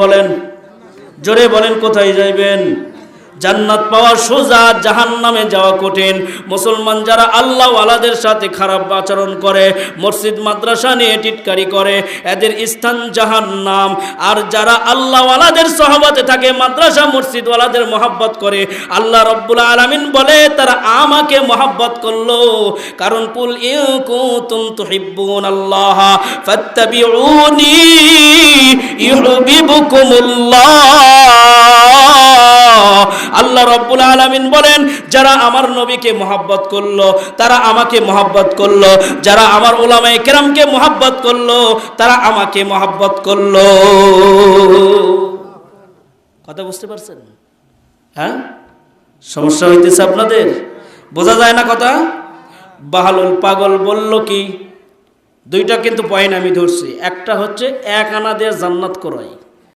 বলেন, জোরে বলেন, কোথায় যাইবেন? জান্নাত পাওয়া সোজা, জাহান্নামে যাওয়া কঠিন। মুসলমান যারা আল্লাহ ওয়ালাদের সাথে খারাপ আচরণ করে, মসজিদ মাদ্রাসা নিয়ে টিটকারি করে, এদের স্থান জাহান্নাম। আর যারা আল্লাহ ওয়ালাদের সহবতে থাকে, মাদ্রাসা মসজিদ ওয়ালাদের মহব্বত করে, আল্লাহ রব্বুল আলামিন বলে তারা আমাকে মহব্বত করলো। কারণ কুল ইন কুনতুম তুহিব্বুনাল্লাহ ফাত্তাবিউনি ইউহিব্বুকুমুল্লাহ। আল্লাহ রব্বুল আলামিন বলেন, যারা আমার নবীকে মহব্বত করলো তারা আমাকে মহব্বত করলো, যারা আমার উলামায়ে কেরামকে মহব্বত করলো তারা আমাকে মহব্বত করলো। কথা বুঝতে পারছেন? হ্যাঁ, সমস্যা হইতেছে আপনাদের? বোঝা যায় না কথা? বাহালুল পাগল বলল কি, দুইটা কিন্তু পয়েন্ট আমি ধরছি। একটা হচ্ছে এক আনা দিয়ে জান্নাত করাই।